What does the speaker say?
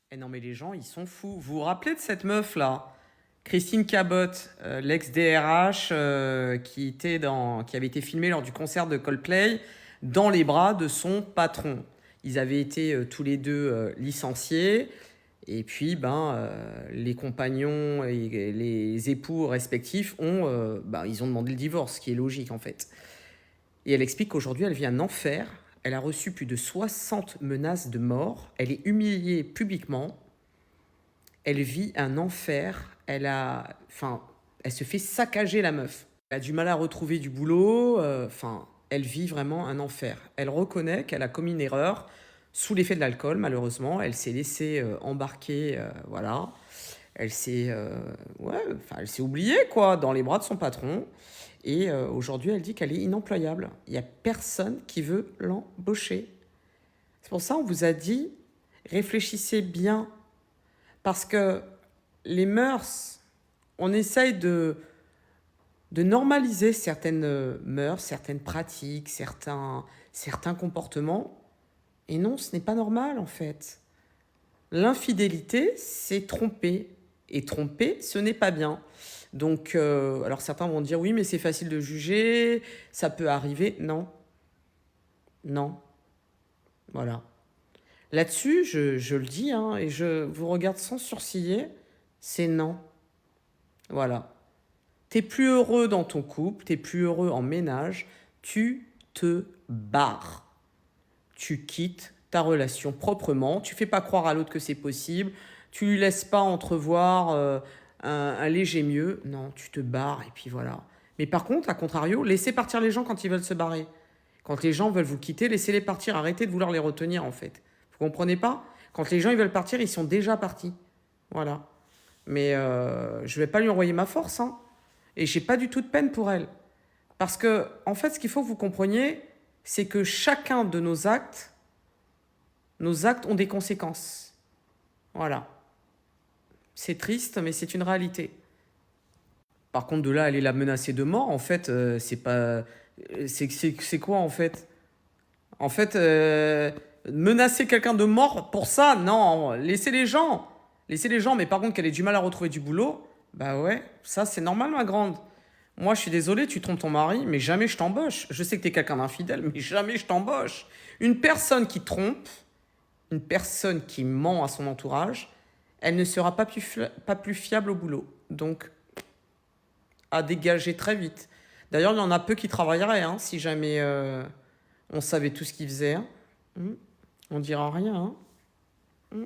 Eh non, mais les gens, ils sont fous. Vous vous rappelez de cette meuf-là, Christine Cabot, l'ex-DRH, qui avait été filmée lors du concert de Coldplay dans les bras de son patron. Ils avaient été tous les deux licenciés. Et puis, les compagnons et les époux respectifs ils ont demandé le divorce, ce qui est logique en fait. Et elle explique qu'aujourd'hui, elle vit un enfer. Elle a reçu plus de 60 menaces de mort. Elle est humiliée publiquement. Elle vit un enfer. Elle se fait saccager la meuf. Elle a du mal à retrouver du boulot. Elle vit vraiment un enfer. Elle reconnaît qu'elle a commis une erreur sous l'effet de l'alcool, malheureusement. Elle s'est laissée embarquer, voilà. Elle s'est oubliée, quoi, dans les bras de son patron. Et aujourd'hui, elle dit qu'elle est inemployable. Il n'y a personne qui veut l'embaucher. C'est pour ça qu'on vous a dit, réfléchissez bien. Parce que les mœurs, on essaye de normaliser certaines mœurs, certaines pratiques, certains comportements. Et non, ce n'est pas normal en fait. L'infidélité, c'est tromper. Et tromper, ce n'est pas bien. Donc, alors certains vont dire oui, mais c'est facile de juger, ça peut arriver. Non, non, voilà. Là-dessus, je le dis, hein, et je vous regarde sans sourciller, c'est non. Voilà. T'es plus heureux dans ton couple, t'es plus heureux en ménage, tu te barres. Tu quittes ta relation proprement, tu fais pas croire à l'autre que c'est possible, tu lui laisses pas entrevoir un léger mieux, non, tu te barres et puis voilà. Mais par contre, à contrario, laissez partir les gens quand ils veulent se barrer. Quand les gens veulent vous quitter, laissez-les partir, arrêtez de vouloir les retenir en fait. Vous comprenez pas? Quand les gens ils veulent partir, ils sont déjà partis. Voilà. Mais je vais pas lui envoyer ma force, hein. Et j'ai pas du tout de peine pour elle. Parce que, en fait, ce qu'il faut que vous compreniez, c'est que chacun de nos actes ont des conséquences. Voilà. C'est triste, mais c'est une réalité. Par contre, de là, aller la menacer de mort, en fait, c'est pas. C'est quoi, en fait? En fait, menacer quelqu'un de mort pour ça, non. Laissez les gens. Laissez les gens, mais par contre, qu'elle ait du mal à retrouver du boulot, bah ouais, ça, c'est normal, ma grande. Moi, je suis désolé, tu trompes ton mari, mais jamais je t'embauche. Je sais que t'es quelqu'un d'infidèle, mais jamais je t'embauche. Une personne qui trompe, une personne qui ment à son entourage, elle ne sera pas plus fiable au boulot. Donc, à dégager très vite. D'ailleurs, il y en a peu qui travailleraient, hein, si jamais on savait tout ce qu'ils faisaient, hein. On dira rien, hein.